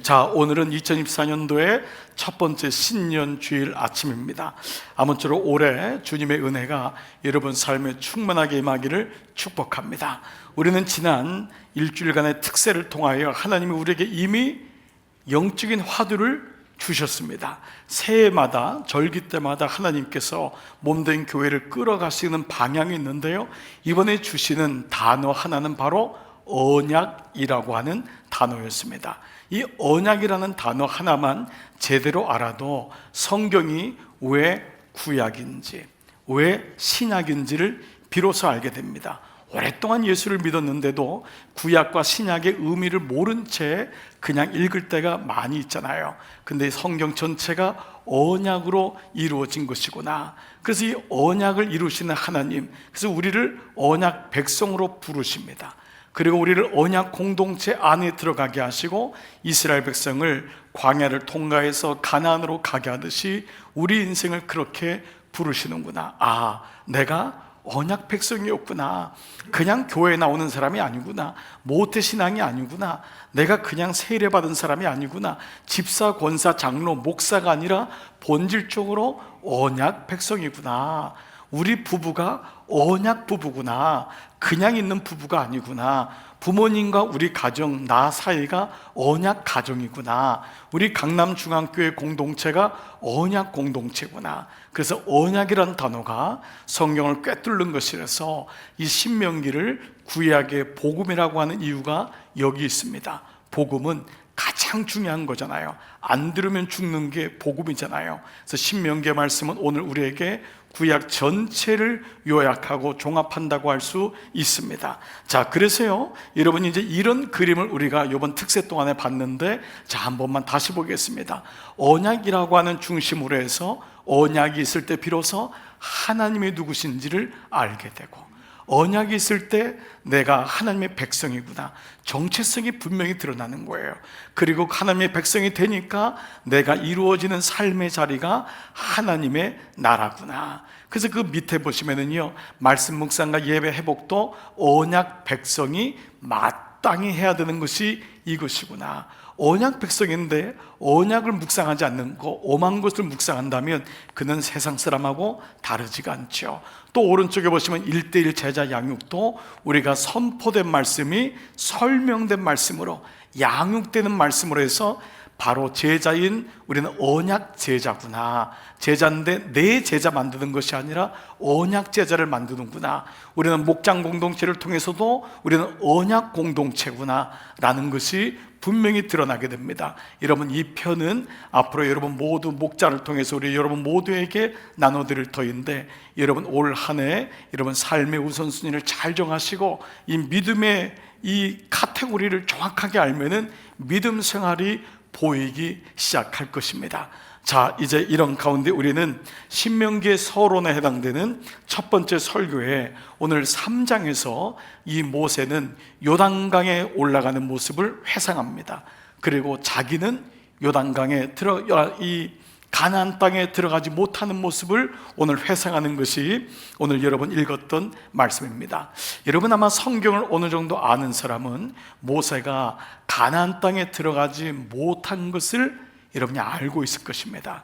자, 오늘은 2024년도의 첫 번째 신년 주일 아침입니다. 아무쪼록 올해 주님의 은혜가 여러분 삶에 충만하게 임하기를 축복합니다. 우리는 지난 일주일간의 특세를 통하여 하나님이 우리에게 이미 영적인 화두를 주셨습니다. 새해마다 절기 때마다 하나님께서 몸된 교회를 끌어가시는 방향이 있는데요, 이번에 주시는 단어 하나는 바로 언약이라고 하는 단어였습니다. 이 언약이라는 단어 하나만 제대로 알아도 성경이 왜 구약인지, 왜 신약인지를 비로소 알게 됩니다. 오랫동안 예수를 믿었는데도 구약과 신약의 의미를 모른 채 그냥 읽을 때가 많이 있잖아요. 근데 성경 전체가 언약으로 이루어진 것이구나. 그래서 이 언약을 이루시는 하나님, 그래서 우리를 언약 백성으로 부르십니다. 그리고 우리를 언약 공동체 안에 들어가게 하시고 이스라엘 백성을 광야를 통과해서 가나안으로 가게 하듯이 우리 인생을 그렇게 부르시는구나. 아, 내가 언약 백성이었구나. 그냥 교회에 나오는 사람이 아니구나. 모태신앙이 아니구나. 내가 그냥 세례받은 사람이 아니구나. 집사, 권사, 장로, 목사가 아니라 본질적으로 언약 백성이구나. 우리 부부가 언약 부부구나. 그냥 있는 부부가 아니구나. 부모님과 우리 가정, 나 사이가 언약 가정이구나. 우리 강남중앙교회 공동체가 언약 공동체구나. 그래서 언약이라는 단어가 성경을 꿰뚫는 것이라서 이 신명기를 구약의 복음이라고 하는 이유가 여기 있습니다. 복음은 가장 중요한 거잖아요. 안 들으면 죽는 게 복음이잖아요. 그래서 신명기의 말씀은 오늘 우리에게 구약 전체를 요약하고 종합한다고 할 수 있습니다. 자, 그래서요, 여러분 이제 이런 그림을 우리가 이번 특세 동안에 봤는데, 자, 한 번만 다시 보겠습니다. 언약이라고 하는 중심으로 해서 언약이 있을 때 비로소 하나님이 누구신지를 알게 되고, 언약이 있을 때 내가 하나님의 백성이구나, 정체성이 분명히 드러나는 거예요. 그리고 하나님의 백성이 되니까 내가 이루어지는 삶의 자리가 하나님의 나라구나. 그래서 그 밑에 보시면은요, 말씀 묵상과 예배 회복도 언약 백성이 마땅히 해야 되는 것이 이것이구나. 언약 백성인데 언약을 묵상하지 않는 거, 오만 것을 묵상한다면 그는 세상 사람하고 다르지가 않죠. 또 오른쪽에 보시면 1:1 제자 양육도 우리가 선포된 말씀이 설명된 말씀으로, 양육되는 말씀으로 해서 바로 제자인 우리는 언약 제자구나. 제자인데 내 제자 만드는 것이 아니라 언약 제자를 만드는구나. 우리는 목장 공동체를 통해서도 우리는 언약 공동체구나 라는 것이 분명히 드러나게 됩니다. 여러분, 이 편은 앞으로 여러분 모두 목자를 통해서 우리 여러분 모두에게 나눠드릴 터인데, 여러분 올 한 해 여러분 삶의 우선순위를 잘 정하시고 이 믿음의 이 카테고리를 정확하게 알면은 믿음 생활이 보이기 시작할 것입니다. 자, 이제 이런 가운데 우리는 신명기의 서론에 해당되는 첫 번째 설교에 오늘 3장에서 이 모세는 요단강에 올라가는 모습을 회상합니다. 그리고 자기는 요단강에 이 가나안 땅에 들어가지 못하는 모습을 오늘 회상하는 것이 오늘 여러분 읽었던 말씀입니다. 여러분 아마 성경을 어느 정도 아는 사람은 모세가 가나안 땅에 들어가지 못한 것을 여러분이 알고 있을 것입니다.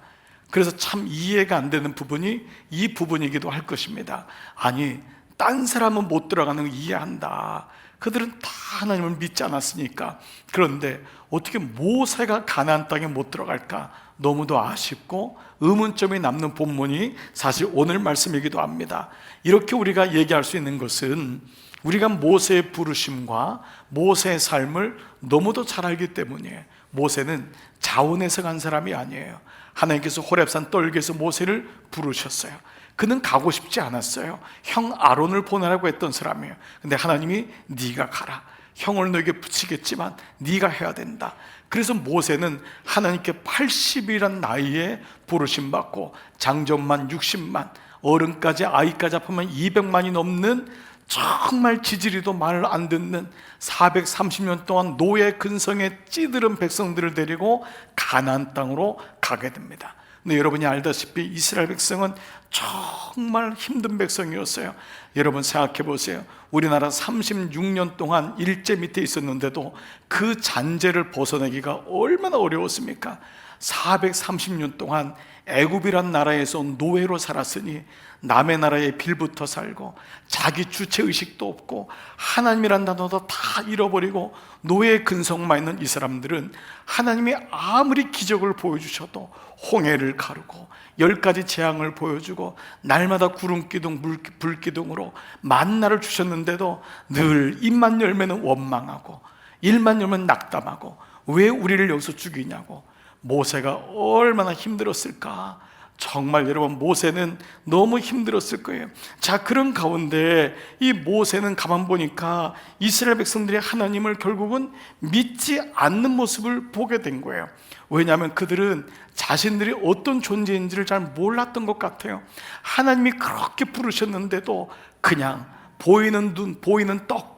그래서 참 이해가 안 되는 부분이 이 부분이기도 할 것입니다. 아니, 딴 사람은 못 들어가는 거 이해한다. 그들은 다 하나님을 믿지 않았으니까. 그런데 어떻게 모세가 가나안 땅에 못 들어갈까? 너무도 아쉽고 의문점이 남는 본문이 사실 오늘 말씀이기도 합니다. 이렇게 우리가 얘기할 수 있는 것은 우리가 모세의 부르심과 모세의 삶을 너무도 잘 알기 때문이에요. 모세는 자원해서 간 사람이 아니에요. 하나님께서 호렙산 떨기에서 모세를 부르셨어요. 그는 가고 싶지 않았어요. 형 아론을 보내라고 했던 사람이에요. 근데 하나님이 네가 가라. 형을 너에게 붙이겠지만 네가 해야 된다. 그래서 모세는 하나님께 80이란 나이에 부르심 받고 장정만 60만, 어른까지 아이까지 합하면 200만이 넘는 정말 지지리도 말을 안 듣는 430년 동안 노예 근성에 찌들은 백성들을 데리고 가나안 땅으로 가게 됩니다. 근데 여러분이 알다시피 이스라엘 백성은 정말 힘든 백성이었어요. 여러분 생각해 보세요. 우리나라 36년 동안 일제 밑에 있었는데도 그 잔재를 벗어내기가 얼마나 어려웠습니까? 430년 동안 애굽이란 나라에서 노예로 살았으니 남의 나라에 빌붙어 살고 자기 주체의식도 없고 하나님이란 단어도 다 잃어버리고 노예의 근성만 있는 이 사람들은 하나님이 아무리 기적을 보여주셔도 홍해를 가르고 10가지 재앙을 보여주고 날마다 구름기둥 불기둥으로 만나를 주셨는데도 늘 입만 열면 원망하고 일만 열면 낙담하고 왜 우리를 여기서 죽이냐고. 모세가 얼마나 힘들었을까. 정말 여러분, 모세는 너무 힘들었을 거예요. 자, 그런 가운데 이 모세는 가만 보니까 이스라엘 백성들이 하나님을 결국은 믿지 않는 모습을 보게 된 거예요. 왜냐하면 그들은 자신들이 어떤 존재인지를 잘 몰랐던 것 같아요. 하나님이 그렇게 부르셨는데도 그냥 보이는 눈, 보이는 떡,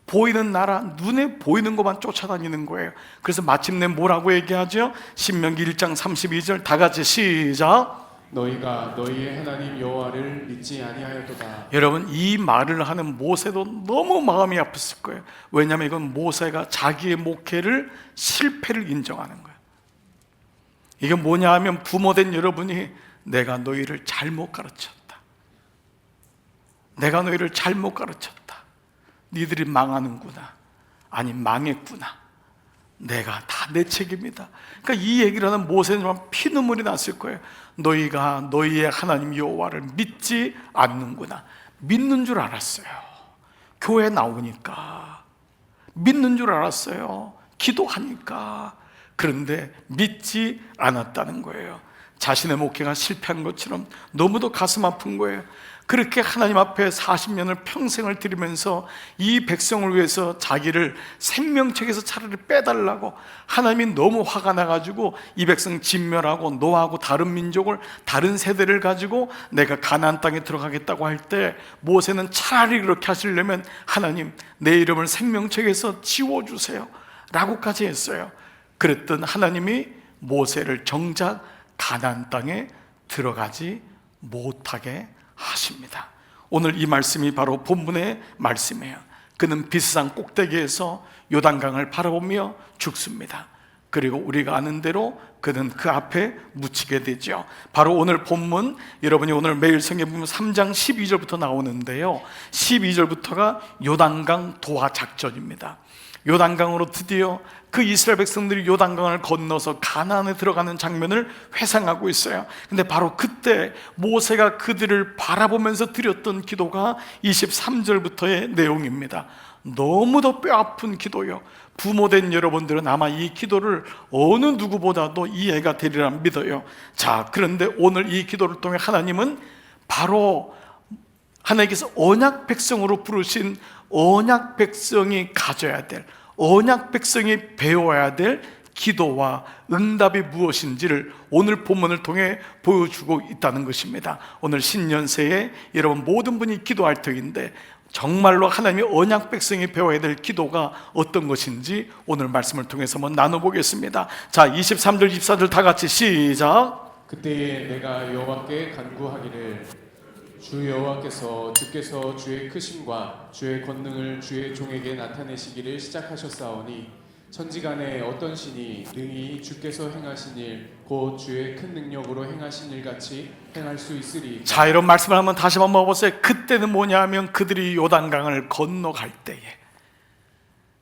보이는 나라, 눈에 보이는 것만 쫓아다니는 거예요. 그래서 마침내 뭐라고 얘기하죠? 신명기 1장 32절 다 같이 시작. 너희가 너희의 하나님 여호와를 믿지 아니하였도다. 여러분, 이 말을 하는 모세도 너무 마음이 아팠을 거예요. 왜냐하면 이건 모세가 자기의 목회를 실패를 인정하는 거예요. 이게 뭐냐 하면 부모된 여러분이 내가 너희를 잘못 가르쳤다, 내가 너희를 잘못 가르쳤다, 니들이 망하는구나, 아니 망했구나, 내가 다 내 책임이다. 그러니까 이 얘기를 하는 모세는 정말 피눈물이 났을 거예요. 너희가 너희의 하나님 여호와를 믿지 않는구나. 믿는 줄 알았어요. 교회 나오니까 믿는 줄 알았어요. 기도하니까. 그런데 믿지 않았다는 거예요. 자신의 목회가 실패한 것처럼 너무도 가슴 아픈 거예요. 그렇게 하나님 앞에 40년을 평생을 드리면서 이 백성을 위해서 자기를 생명책에서 차라리 빼달라고 하나님이 너무 화가 나가지고 이 백성 진멸하고 노하고 다른 민족을, 다른 세대를 가지고 내가 가나안 땅에 들어가겠다고 할 때 모세는 차라리 그렇게 하시려면 하나님 내 이름을 생명책에서 지워주세요 라고까지 했어요. 그랬던 하나님이 모세를 정작 가나안 땅에 들어가지 못하게 하십니다. 오늘 이 말씀이 바로 본문의 말씀이에요. 그는 비스산 꼭대기에서 요단강을 바라보며 죽습니다. 그리고 우리가 아는 대로 그는 그 앞에 묻히게 되죠. 바로 오늘 본문, 여러분이 오늘 매일 성경 보면 3장 12절부터 나오는데요, 12절부터가 요단강 도하 작전입니다. 요단강으로 드디어 그 이스라엘 백성들이 요단강을 건너서 가나안에 들어가는 장면을 회상하고 있어요. 근데 바로 그때 모세가 그들을 바라보면서 드렸던 기도가 23절부터의 내용입니다. 너무도 뼈아픈 기도요. 부모된 여러분들은 아마 이 기도를 어느 누구보다도 이해가 되리라 믿어요. 자, 그런데 오늘 이 기도를 통해 하나님은 바로 하나님께서 언약 백성으로 부르신 언약 백성이 가져야 될, 언약 백성이 배워야 될 기도와 응답이 무엇인지를 오늘 본문을 통해 보여주고 있다는 것입니다. 오늘 신년새에 여러분 모든 분이 기도할 터인데 정말로 하나님의 언약 백성이 배워야 될 기도가 어떤 것인지 오늘 말씀을 통해서 한번 나눠보겠습니다. 자, 23절 24절 다 같이 시작. 그때에 내가 여호와께 간구하기를 주 여호와께서 주께서 주의 크심과 주의 권능을 주의 종에게 나타내시기를 시작하셨사오니 천지간에 어떤 신이 능히 주께서 행하신 일 곧 주의 큰 능력으로 행하신 일 같이 행할 수 있으리. 자, 이런 말씀을 한번 다시 한번 먹어보세요. 그때는 뭐냐 하면 그들이 요단강을 건너갈 때에,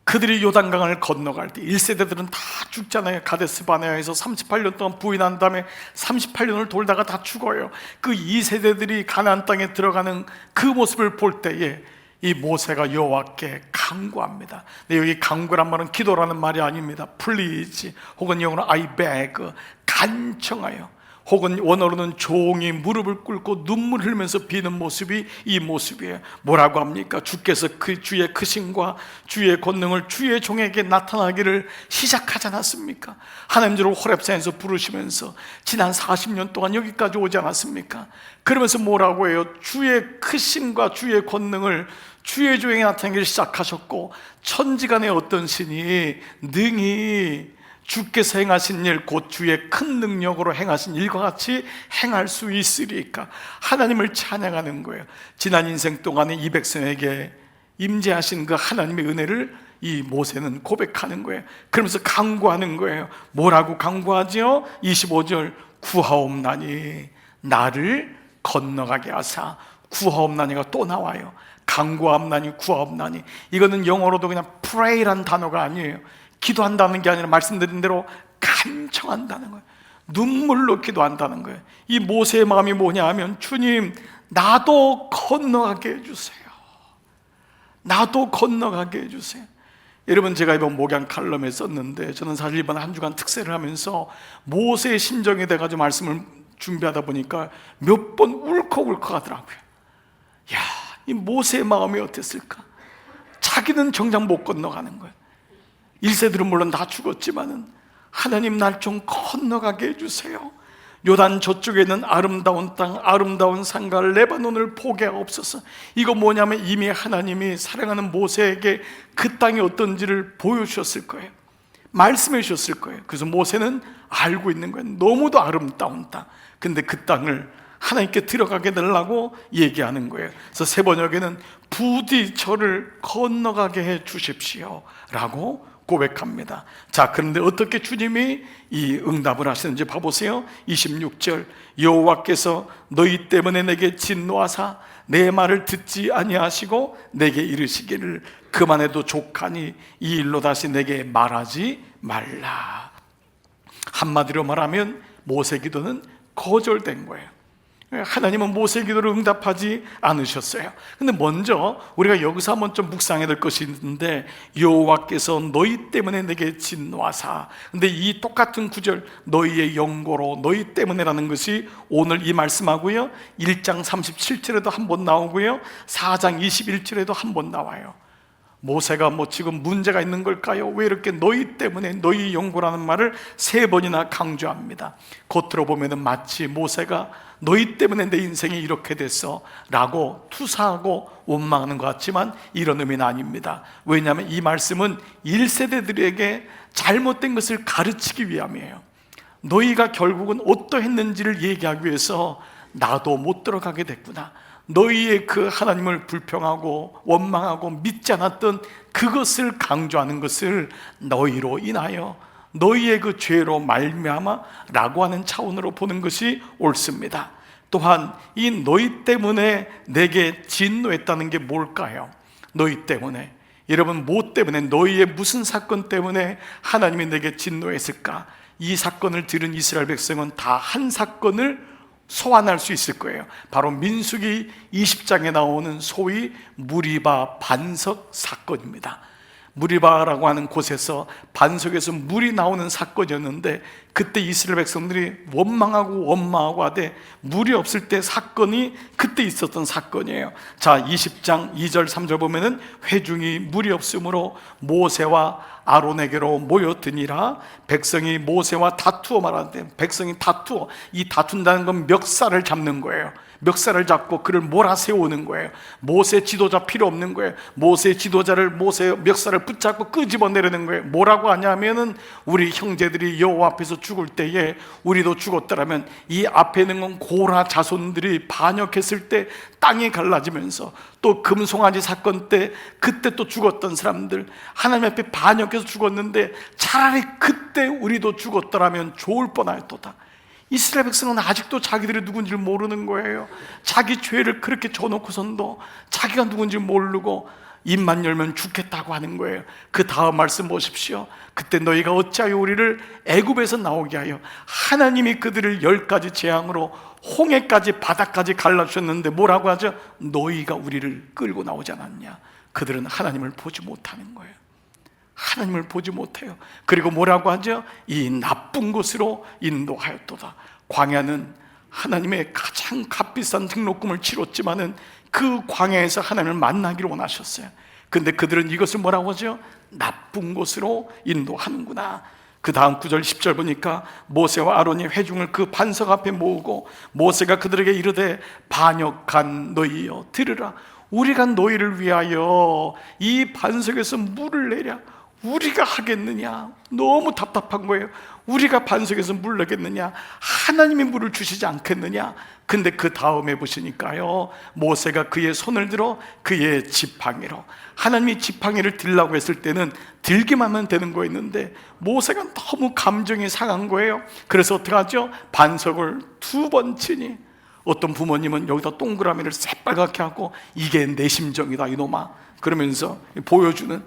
그들이 요단강을 건너갈 때 1세대들은 다 죽잖아요. 가데스 바네아에서 38년 동안 부인한 다음에 38년을 돌다가 다 죽어요. 그 2세대들이 가나안 땅에 들어가는 그 모습을 볼 때에 이 모세가 여호와께 간구합니다. 근데 여기 간구란 말은 기도라는 말이 아닙니다. Please, 혹은 영어로 I beg, 간청하여, 혹은 원어로는 종이 무릎을 꿇고 눈물 흘리면서 비는 모습이 이 모습이에요. 뭐라고 합니까? 주께서 그 주의 크심과 주의 권능을 주의 종에게 나타나기를 시작하지 않았습니까? 하나님으로 호렙산에서 부르시면서 지난 40년 동안 여기까지 오지 않았습니까? 그러면서 뭐라고 해요? 주의 크심과 주의 권능을 주의 종에게 나타나기를 시작하셨고 천지간에 어떤 신이 능히 주께서 행하신 일, 곧 주의 큰 능력으로 행하신 일과 같이 행할 수 있으리까 하나님을 찬양하는 거예요. 지난 인생 동안에 이 백성에게 임재하신 그 하나님의 은혜를 이 모세는 고백하는 거예요. 그러면서 간구하는 거예요. 뭐라고 간구하지요? 25절, 구하옵나니 나를 건너가게 하사. 구하옵나니가 또 나와요. 간구하옵나니, 구하옵나니. 이거는 영어로도 그냥 pray란 단어가 아니에요. 기도한다는 게 아니라 말씀드린 대로 간청한다는 거예요. 눈물로 기도한다는 거예요. 이 모세의 마음이 뭐냐 하면, 주님, 나도 건너가게 해주세요. 나도 건너가게 해주세요. 여러분, 제가 이번 목양 칼럼에 썼는데, 저는 사실 이번 한 주간 특세를 하면서 모세의 심정에 대해 가지고 말씀을 준비하다 보니까 몇 번 울컥울컥 하더라고요. 야, 이 모세의 마음이 어땠을까? 자기는 정작 못 건너가는 거예요. 1세들은 물론 다 죽었지만은, 하나님 날 좀 건너가게 해주세요. 요단 저쪽에 있는 아름다운 땅, 아름다운 산과 레바논을 보게 하옵소서. 이거 뭐냐면 이미 하나님이 사랑하는 모세에게 그 땅이 어떤지를 보여주셨을 거예요. 말씀해 주셨을 거예요. 그래서 모세는 알고 있는 거예요. 너무도 아름다운 땅. 근데 그 땅을 하나님께 들어가게 되려고 얘기하는 거예요. 그래서 세 번역에는 부디 저를 건너가게 해 주십시오 라고 고백합니다. 자, 그런데 어떻게 주님이 이 응답을 하시는지 봐보세요. 26절, 여호와께서 너희 때문에 내게 진노하사 내 말을 듣지 아니하시고 내게 이르시기를 그만해도 족하니 이 일로 다시 내게 말하지 말라. 한마디로 말하면 모세 기도는 거절된 거예요. 하나님은 모세 기도를 응답하지 않으셨어요. 근데 먼저 우리가 여기서 한번 좀 묵상해야 될 것이 있는데, 여호와께서 너희 때문에 내게 진노하사. 근데 이 똑같은 구절, 너희의 영고로, 너희 때문에라는 것이 오늘 이 말씀하고요, 1장 37절에도 한 번 나오고요, 4장 21절에도 한 번 나와요. 모세가 뭐 지금 문제가 있는 걸까요? 왜 이렇게 너희 때문에, 너희 영고라는 말을 3번이나 강조합니다. 겉으로 보면은 마치 모세가 너희 때문에 내 인생이 이렇게 됐어 라고 투사하고 원망하는 것 같지만 이런 의미는 아닙니다. 왜냐하면 이 말씀은 1세대들에게 잘못된 것을 가르치기 위함이에요. 너희가 결국은 어떠했는지를 얘기하기 위해서 나도 못 들어가게 됐구나, 너희의 그 하나님을 불평하고 원망하고 믿지 않았던 그것을 강조하는 것을 너희로 인하여, 너희의 그 죄로 말미암아 라고 하는 차원으로 보는 것이 옳습니다. 또한 이 너희 때문에 내게 진노했다는 게 뭘까요? 너희 때문에, 여러분, 뭐 때문에, 너희의 무슨 사건 때문에 하나님이 내게 진노했을까? 이 사건을 들은 이스라엘 백성은 다 한 사건을 소환할 수 있을 거예요. 바로 민수기 20장에 나오는 소위 무리바 반석 사건입니다. 무리바라고 하는 곳에서 반석에서 물이 나오는 사건이었는데, 그때 이스라엘 백성들이 원망하고 하되 물이 없을 때 사건이 그때 있었던 사건이에요. 자, 20장 2절 3절 보면은 회중이 물이 없으므로 모세와 아론에게로 모여드니라. 백성이 모세와 다투어 말하는데, 백성이 다투어, 이 다툰다는 건 멱살을 잡는 거예요. 멱살을 잡고 그를 몰아세우는 거예요. 모세 지도자 필요 없는 거예요. 모세 지도자를, 모세 멱살을 붙잡고 끄집어내려는 거예요. 뭐라고 하냐면은, 우리 형제들이 여호와 앞에서 죽을 때에 우리도 죽었더라면, 이 앞에 있는 건 고라 자손들이 반역했을 때 땅이 갈라지면서, 또 금송아지 사건 때 그때 또 죽었던 사람들, 하나님 앞에 반역해서 죽었는데 차라리 그때 우리도 죽었더라면 좋을 뻔하였도다. 이스라엘 백성은 아직도 자기들이 누군지를 모르는 거예요. 자기 죄를 그렇게 져놓고선도 자기가 누군지 모르고 입만 열면 죽겠다고 하는 거예요. 그 다음 말씀 보십시오. 그때 너희가 어찌하여 우리를 애굽에서 나오게 하여 하나님이 그들을 10가지 재앙으로 홍해까지 바다까지 갈라주셨는데 뭐라고 하죠? 너희가 우리를 끌고 나오지 않았냐. 그들은 하나님을 보지 못하는 거예요. 하나님을 보지 못해요. 그리고 뭐라고 하죠? 이 나쁜 곳으로 인도하였도다. 광야는 하나님의 가장 값비싼 등록금을 치렀지만은 그 광야에서 하나님을 만나기를 원하셨어요. 근데 그들은 이것을 뭐라고 하죠? 나쁜 곳으로 인도하는구나. 그 다음 9절 10절 보니까 모세와 아론이 회중을 그 반석 앞에 모으고 모세가 그들에게 이르되, 반역한 너희여 들으라. 우리가 너희를 위하여 이 반석에서 물을 내랴. 우리가 하겠느냐? 너무 답답한 거예요. 우리가 반석에서 물 내겠느냐? 하나님이 물을 주시지 않겠느냐? 근데 그 다음에 보시니까요, 모세가 그의 손을 들어 그의 지팡이로, 하나님이 지팡이를 들라고 했을 때는 들기만 하면 되는 거였는데 모세가 너무 감정이 상한 거예요. 그래서 어떻게 하죠? 반석을 2번 치니, 어떤 부모님은 여기다 동그라미를 새빨갛게 하고 이게 내 심정이다 이놈아 그러면서 보여주는,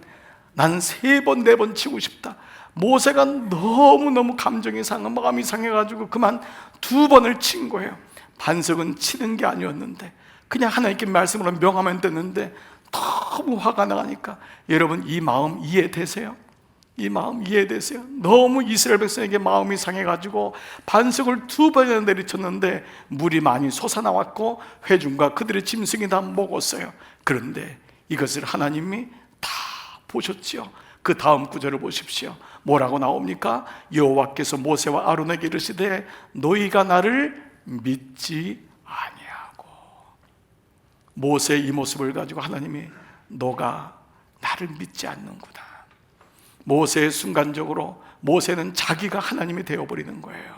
난 3번 4번 치고 싶다. 모세가 너무너무 감정이 상해, 마음이 상해가지고 그만 2번을 친 거예요. 반석은 치는 게 아니었는데 그냥 하나님께 말씀으로 명하면 됐는데 너무 화가 나가니까, 여러분 이 마음 이해되세요? 이 마음 이해되세요? 너무 이스라엘 백성에게 마음이 상해가지고 반석을 2번이나 내리쳤는데 물이 많이 솟아나왔고 회중과 그들의 짐승이 다 먹었어요. 그런데 이것을 하나님이 다 보셨지요. 그 다음 구절을 보십시오. 뭐라고 나옵니까? 여호와께서 모세와 아론에게 이르시되 너희가 나를 믿지 아니하고. 모세의 이 모습을 가지고 하나님이 너가 나를 믿지 않는구나. 모세의 순간적으로 모세는 자기가 하나님이 되어버리는 거예요.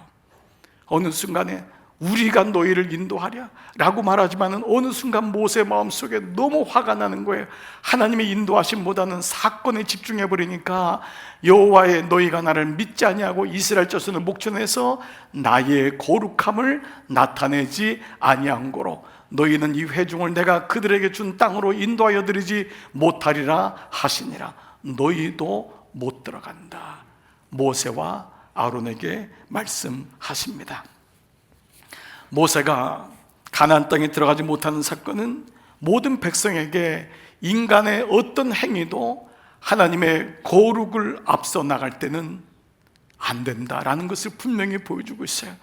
어느 순간에 우리가 너희를 인도하랴 라고 말하지만 어느 순간 모세의 마음속에 너무 화가 나는 거예요. 하나님의 인도하심보다는 사건에 집중해버리니까 여호와의 너희가 나를 믿지 아니하고 이스라엘 자손을 목전에서 나의 거룩함을 나타내지 아니한 거로 너희는 이 회중을 내가 그들에게 준 땅으로 인도하여 드리지 못하리라 하시니라. 너희도 못 들어간다. 모세와 아론에게 말씀하십니다. 모세가 가나안 땅에 들어가지 못하는 사건은 모든 백성에게 인간의 어떤 행위도 하나님의 거룩을 앞서 나갈 때는 안 된다라는 것을 분명히 보여주고 있어요.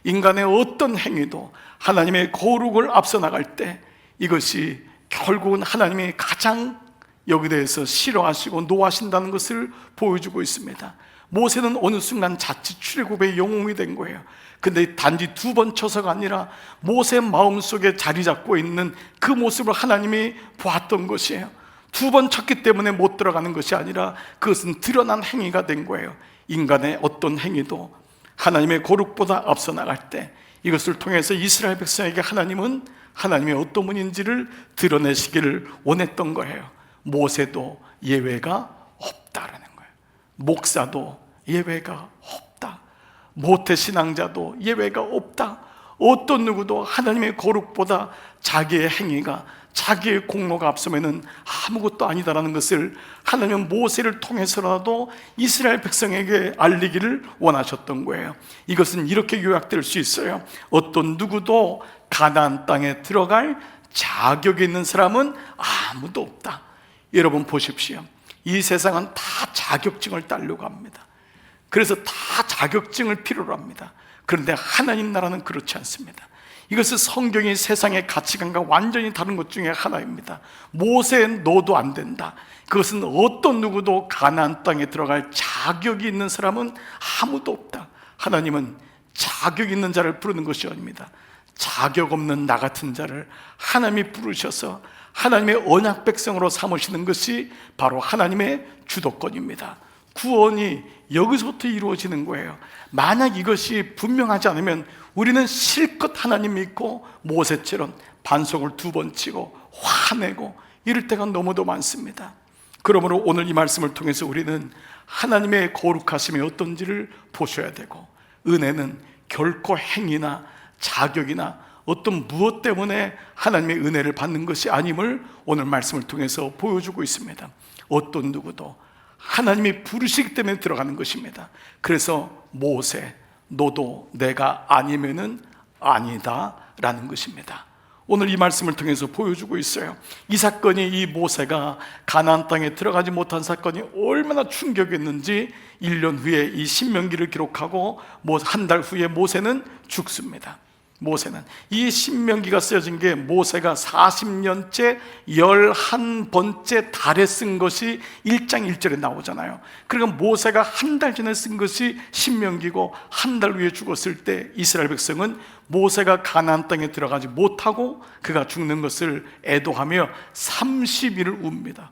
인간의 어떤 행위도 하나님의 거룩을 앞서 나갈 때 이것이 결국은 하나님이 가장 여기에 대해서 싫어하시고 노하신다는 것을 보여주고 있습니다. 모세는 어느 순간 자칫 출애굽의 영웅이 된 거예요. 근데 단지 2번 쳐서가 아니라 모세 마음속에 자리 잡고 있는 그 모습을 하나님이 보았던 것이에요. 2번 쳤기 때문에 못 들어가는 것이 아니라 그것은 드러난 행위가 된 거예요. 인간의 어떤 행위도 하나님의 거룩보다 앞서 나갈 때 이것을 통해서 이스라엘 백성에게 하나님은 하나님의 어떤 분인지를 드러내시기를 원했던 거예요. 모세도 예외가 없다라는 거예요. 목사도 예외가 없다. 모태신앙자도 예외가 없다. 어떤 누구도 하나님의 거룩보다 자기의 행위가, 자기의 공로가 앞서면은 아무것도 아니다라는 것을 하나님은 모세를 통해서라도 이스라엘 백성에게 알리기를 원하셨던 거예요. 이것은 이렇게 요약될 수 있어요. 어떤 누구도 가나안 땅에 들어갈 자격이 있는 사람은 아무도 없다. 여러분 보십시오. 이 세상은 다 자격증을 따려고 합니다. 그래서 다 자격증을 필요로 합니다. 그런데 하나님 나라는 그렇지 않습니다. 이것은 성경이 세상의 가치관과 완전히 다른 것 중에 하나입니다. 모세 너도 안 된다. 그것은 어떤 누구도 가나안 땅에 들어갈 자격이 있는 사람은 아무도 없다. 하나님은 자격 있는 자를 부르는 것이 아닙니다. 자격 없는 나 같은 자를 하나님이 부르셔서 하나님의 언약 백성으로 삼으시는 것이 바로 하나님의 주도권입니다. 구원이 여기서부터 이루어지는 거예요. 만약 이것이 분명하지 않으면 우리는 실컷 하나님 믿고 모세처럼 반석을 2번 치고 화내고 이럴 때가 너무도 많습니다. 그러므로 오늘 이 말씀을 통해서 우리는 하나님의 거룩하심이 어떤지를 보셔야 되고, 은혜는 결코 행위나 자격이나 어떤 무엇 때문에 하나님의 은혜를 받는 것이 아님을 오늘 말씀을 통해서 보여주고 있습니다. 어떤 누구도 하나님이 부르시기 때문에 들어가는 것입니다. 그래서 모세 너도 내가 아니면은 아니다 라는 것입니다. 오늘 이 말씀을 통해서 보여주고 있어요. 이 사건이, 이 모세가 가나안 땅에 들어가지 못한 사건이 얼마나 충격이었는지 1년 후에 이 신명기를 기록하고 한 달 후에 모세는 죽습니다. 모세는 이 신명기가 쓰여진 게 모세가 40년째 11번째 달에 쓴 것이 1장 1절에 나오잖아요. 그러니까 모세가 한 달 전에 쓴 것이 신명기고 한 달 후에 죽었을 때 이스라엘 백성은 모세가 가나안 땅에 들어가지 못하고 그가 죽는 것을 애도하며 30일을 웁니다.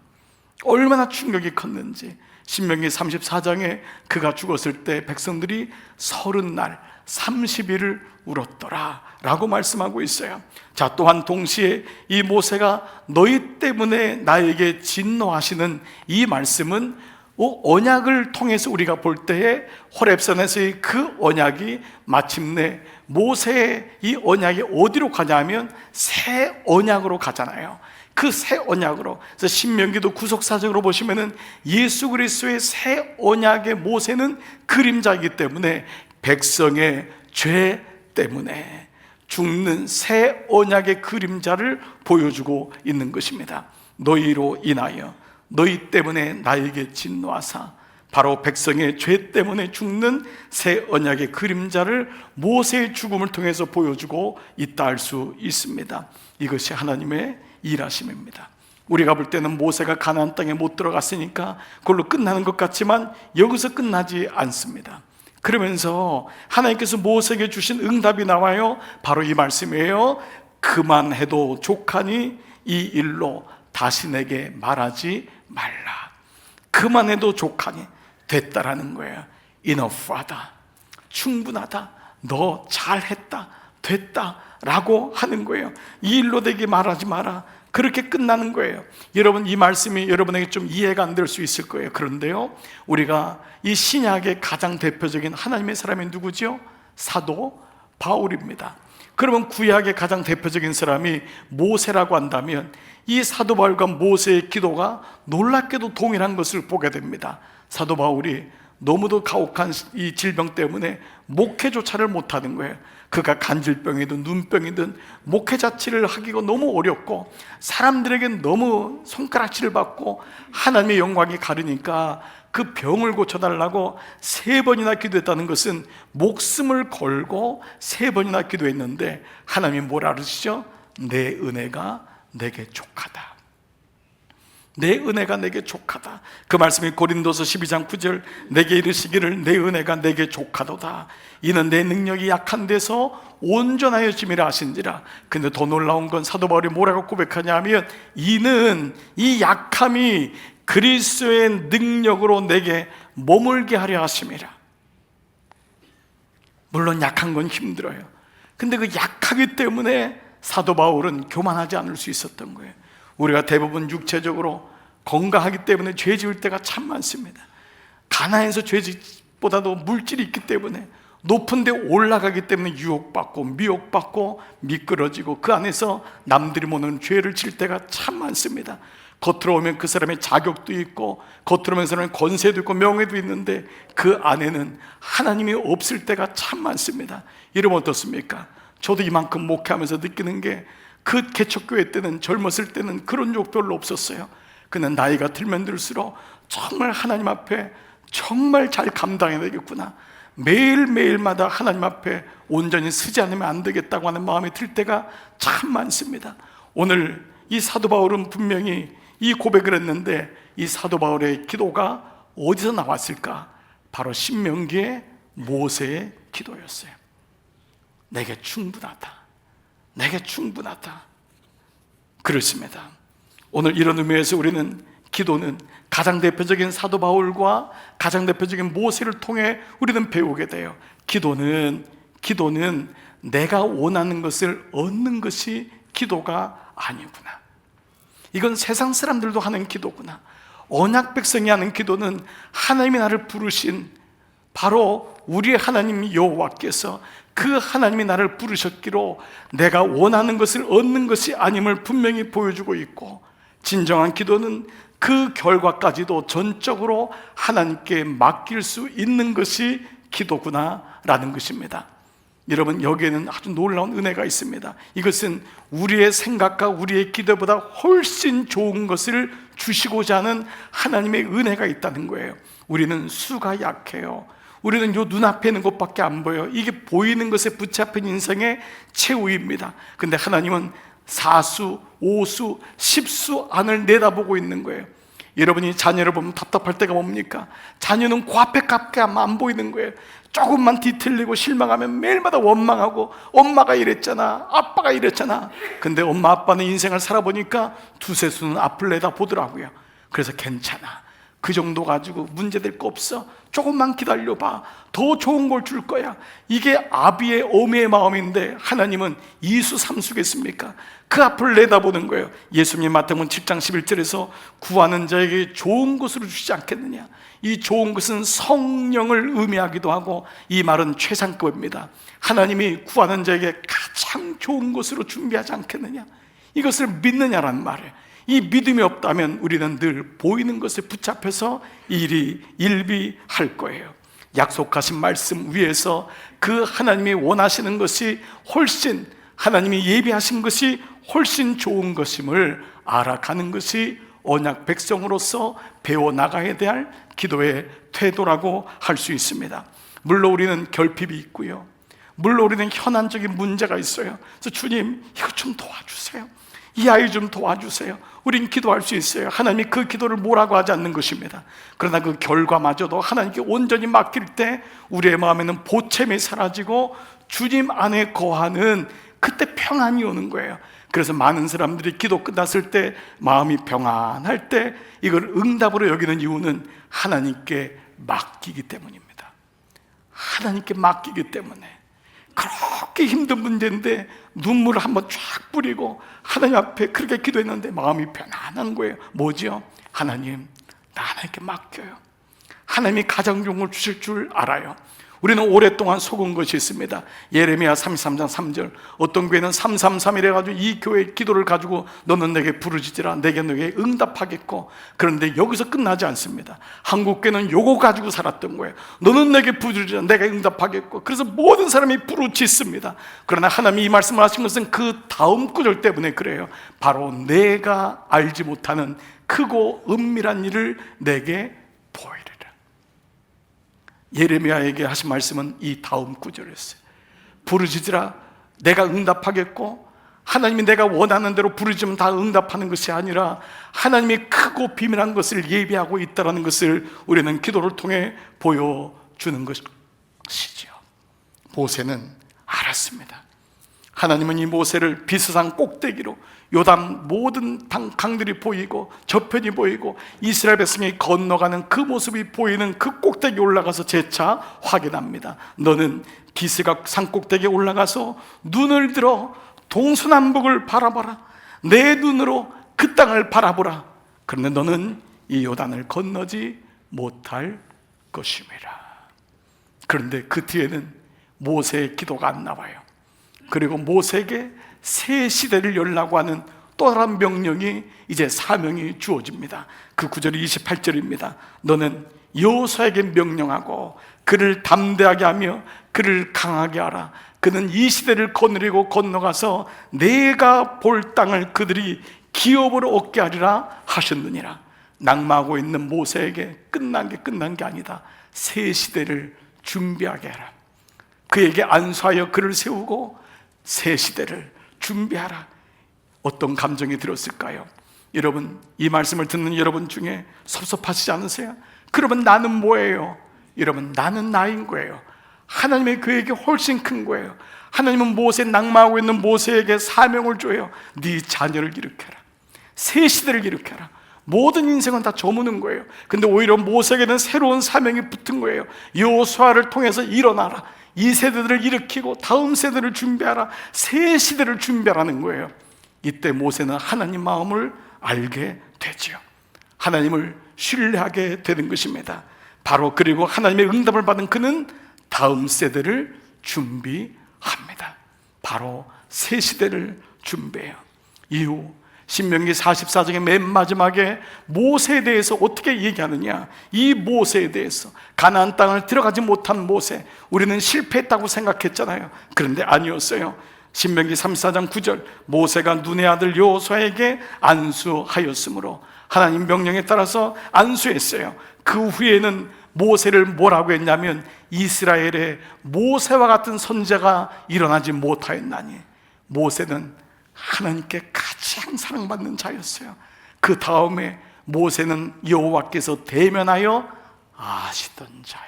얼마나 충격이 컸는지. 신명기 34장에 그가 죽었을 때 백성들이 30날 30일을 울었더라 라고 말씀하고 있어요. 자, 또한 동시에 이 모세가 너희 때문에 나에게 진노하시는 이 말씀은 언약을 통해서 우리가 볼 때에 호렙산에서의 그 언약이 마침내 모세의 이 언약이 어디로 가냐면 새 언약으로 가잖아요. 그 새 언약으로. 그래서 신명기도 구속사적으로 보시면은 예수 그리스도의 새 언약의 모세는 그림자이기 때문에 백성의 죄 때문에 죽는 새 언약의 그림자를 보여주고 있는 것입니다. 너희로 인하여 너희 때문에 나에게 진노하사, 바로 백성의 죄 때문에 죽는 새 언약의 그림자를 모세의 죽음을 통해서 보여주고 있다 할 수 있습니다. 이것이 하나님의 일하심입니다. 우리가 볼 때는 모세가 가나안 땅에 못 들어갔으니까 그걸로 끝나는 것 같지만 여기서 끝나지 않습니다. 그러면서 하나님께서 모세에게 주신 응답이 나와요. 바로 이 말씀이에요. 그만해도 족하니 이 일로 다시 내게 말하지 말라. 그만해도 족하니, 됐다라는 거예요. enough하다, 충분하다, 너 잘했다, 됐다 라고 하는 거예요. 이 일로 내게 말하지 마라. 그렇게 끝나는 거예요. 여러분, 이 말씀이 여러분에게 좀 이해가 안 될 수 있을 거예요. 그런데요, 우리가 이 신약의 가장 대표적인 하나님의 사람이 누구죠? 사도 바울입니다. 그러면 구약의 가장 대표적인 사람이 모세라고 한다면 이 사도 바울과 모세의 기도가 놀랍게도 동일한 것을 보게 됩니다. 사도 바울이 너무도 가혹한 이 질병 때문에 목회조차를 못하는 거예요. 그가 간질병이든 눈병이든 목회 자체를 하기가 너무 어렵고 사람들에게 너무 손가락질을 받고 하나님의 영광이 가르니까 그 병을 고쳐달라고 3번이나 기도했다는 것은 목숨을 걸고 3번이나 기도했는데 하나님이 뭐라 그러시죠? 내 은혜가 내게 족하다. 내 은혜가 내게 족하다. 그 말씀이 고린도서 12장 9절, 내게 이르시기를 내 은혜가 내게 족하도다. 이는 내 능력이 약한 데서 온전하여 짐이라 하신지라. 근데 더 놀라운 건 사도 바울이 뭐라고 고백하냐 하면 이는 이 약함이 그리스도의 능력으로 내게 머물게 하려 하심이라. 물론 약한 건 힘들어요. 근데 그 약하기 때문에 사도 바울은 교만하지 않을 수 있었던 거예요. 우리가 대부분 육체적으로 건강하기 때문에 죄 지을 때가 참 많습니다. 가난해서 죄짓보다도 물질이 있기 때문에 높은 데 올라가기 때문에 유혹받고 미혹받고 미끄러지고 그 안에서 남들이 모르는 죄를 질 때가 참 많습니다. 겉으로 오면 그 사람의 자격도 있고 겉으로 오면 그 사람의 권세도 있고 명예도 있는데 그 안에는 하나님이 없을 때가 참 많습니다. 여러분 어떻습니까? 저도 이만큼 목회하면서 느끼는 게 그 개척교회 때는 젊었을 때는 그런 욕 별로 없었어요. 근데 나이가 들면 들수록 정말 하나님 앞에 정말 잘 감당해야 되겠구나, 매일매일마다 하나님 앞에 온전히 서지 않으면 안 되겠다고 하는 마음이 들 때가 참 많습니다. 오늘 이 사도 바울은 분명히 이 고백을 했는데 이 사도 바울의 기도가 어디서 나왔을까? 바로 신명기의 모세의 기도였어요. 내게 충분하다, 내게 충분하다. 그렇습니다. 오늘 이런 의미에서 우리는 기도는 가장 대표적인 사도 바울과 가장 대표적인 모세를 통해 우리는 배우게 돼요. 기도는 내가 원하는 것을 얻는 것이 기도가 아니구나. 이건 세상 사람들도 하는 기도구나. 언약 백성이 하는 기도는 하나님이 나를 부르신 바로 우리의 하나님 여호와께서 그 하나님이 나를 부르셨기로 내가 원하는 것을 얻는 것이 아님을 분명히 보여주고 있고, 진정한 기도는 그 결과까지도 전적으로 하나님께 맡길 수 있는 것이 기도구나 라는 것입니다. 여러분, 여기에는 아주 놀라운 은혜가 있습니다. 이것은 우리의 생각과 우리의 기도보다 훨씬 좋은 것을 주시고자 하는 하나님의 은혜가 있다는 거예요. 우리는 수가 약해요. 우리는 요 눈앞에 있는 것밖에 안 보여요. 이게 보이는 것에 붙잡힌 인생의 최후입니다. 근데 하나님은 4수, 5수, 10수 안을 내다보고 있는 거예요. 여러분이 자녀를 보면 답답할 때가 뭡니까? 자녀는 그 앞에밖에 안 보이는 거예요. 조금만 뒤틀리고 실망하면 매일마다 원망하고 엄마가 이랬잖아, 아빠가 이랬잖아. 근데 엄마 아빠는 인생을 살아보니까 두세 수는 앞을 내다보더라고요. 그래서 괜찮아, 그 정도 가지고 문제될 거 없어. 조금만 기다려봐. 더 좋은 걸 줄 거야. 이게 아비의 어미의 마음인데 하나님은 이수 삼수겠습니까? 그 앞을 내다보는 거예요. 예수님 마태복음 7장 11절에서 구하는 자에게 좋은 것으로 주지 않겠느냐. 이 좋은 것은 성령을 의미하기도 하고, 이 말은 최상급입니다. 하나님이 구하는 자에게 가장 좋은 것으로 준비하지 않겠느냐. 이것을 믿느냐라는 말이에요. 이 믿음이 없다면 우리는 늘 보이는 것에 붙잡혀서 일비할 거예요. 약속하신 말씀 위에서 그 하나님이 원하시는 것이 훨씬, 하나님이 예비하신 것이 훨씬 좋은 것임을 알아가는 것이 언약 백성으로서 배워나가야 될 기도의 태도라고 할 수 있습니다. 물론 우리는 결핍이 있고요, 물론 우리는 현안적인 문제가 있어요. 그래서 주님, 이거 좀 도와주세요. 이 아이 좀 도와주세요. 우린 기도할 수 있어요. 하나님이 그 기도를 뭐라고 하지 않는 것입니다. 그러나 그 결과마저도 하나님께 온전히 맡길 때 우리의 마음에는 보채이 사라지고 주님 안에 거하는 그때 평안이 오는 거예요. 그래서 많은 사람들이 기도 끝났을 때 마음이 평안할 때 이걸 응답으로 여기는 이유는 하나님께 맡기기 때문입니다. 하나님께 맡기기 때문에. 그렇게 힘든 문제인데 눈물을 한번 쫙 뿌리고 하나님 앞에 그렇게 기도했는데 마음이 편안한 거예요. 뭐지요? 하나님, 나 하나님께 맡겨요. 하나님이 가장 좋은 걸 주실 줄 알아요. 우리는 오랫동안 속은 것이 있습니다. 예레미야 33장 3절, 어떤 교회는 333 해가지고 이 교회 기도를 가지고 너는 내게 부르짖으라, 내게 너에게 응답하겠고. 그런데 여기서 끝나지 않습니다. 한국 교회는 요거 가지고 살았던 거예요. 너는 내게 부르짖으라, 내가 응답하겠고. 그래서 모든 사람이 부르짖습니다. 그러나 하나님이 이 말씀을 하신 것은 그 다음 구절 때문에 그래요. 바로 내가 알지 못하는 크고 은밀한 일을 내게 보이리라. 예레미야에게 하신 말씀은 이 다음 구절이었어요. 부르짖으라, 내가 응답하겠고. 하나님이 내가 원하는 대로 부르짖으면 다 응답하는 것이 아니라 하나님이 크고 비밀한 것을 예비하고 있다는 것을 우리는 기도를 통해 보여주는 것이죠. 모세는 알았습니다. 하나님은 이 모세를 비스산 꼭대기로, 요단 모든 강들이 보이고 저편이 보이고 이스라엘 백성이 건너가는 그 모습이 보이는 그 꼭대기에 올라가서 재차 확인합니다. 너는 비스가 산 꼭대기에 올라가서 눈을 들어 동서남북을 바라봐라. 내 눈으로 그 땅을 바라보라. 그런데 너는 이 요단을 건너지 못할 것임이라. 그런데 그 뒤에는 모세의 기도가 안 나와요. 그리고 모세에게 새 시대를 열라고 하는 또 다른 명령이, 이제 사명이 주어집니다. 그 구절이 28절입니다. 너는 여호수아에게 명령하고 그를 담대하게 하며 그를 강하게 하라. 그는 이 시대를 거느리고 건너가서 내가 볼 땅을 그들이 기업으로 얻게 하리라 하셨느니라. 낙마하고 있는 모세에게 끝난 게 아니다. 새 시대를 준비하게 하라. 그에게 안수하여 그를 세우고 새 시대를 준비하라. 어떤 감정이 들었을까요? 여러분, 이 말씀을 듣는 여러분 중에 섭섭하시지 않으세요? 그러면 나는 뭐예요? 여러분, 나는 나인 거예요. 하나님의 계획이 훨씬 큰 거예요. 하나님은 모세, 낙마하고 있는 모세에게 사명을 줘요. 네 자녀를 일으켜라. 새 시대를 일으켜라. 모든 인생은 다 저무는 거예요. 근데 오히려 모세에게는 새로운 사명이 붙은 거예요. 여호수아를 통해서 일어나라. 이 세대들을 일으키고 다음 세대를 준비하라. 새 시대를 준비하라는 거예요. 이때 모세는 하나님 마음을 알게 되죠. 하나님을 신뢰하게 되는 것입니다. 바로 그리고 하나님의 응답을 받은 그는 다음 세대를 준비합니다. 바로 새 시대를 준비해요. 이후 신명기 44장의 맨 마지막에 모세에 대해서 어떻게 얘기하느냐. 이 모세에 대해서, 가나안 땅을 들어가지 못한 모세, 우리는 실패했다고 생각했잖아요. 그런데 아니었어요. 신명기 34장 9절, 모세가 눈의 아들 여호수아에게 안수하였으므로, 하나님 명령에 따라서 안수했어요. 그 후에는 모세를 뭐라고 했냐면, 이스라엘에 모세와 같은 선지자가 일어나지 못하였나니. 모세는 하나님께 가장 사랑받는 자였어요. 그 다음에 모세는 여호와께서 대면하여 아시던 자요.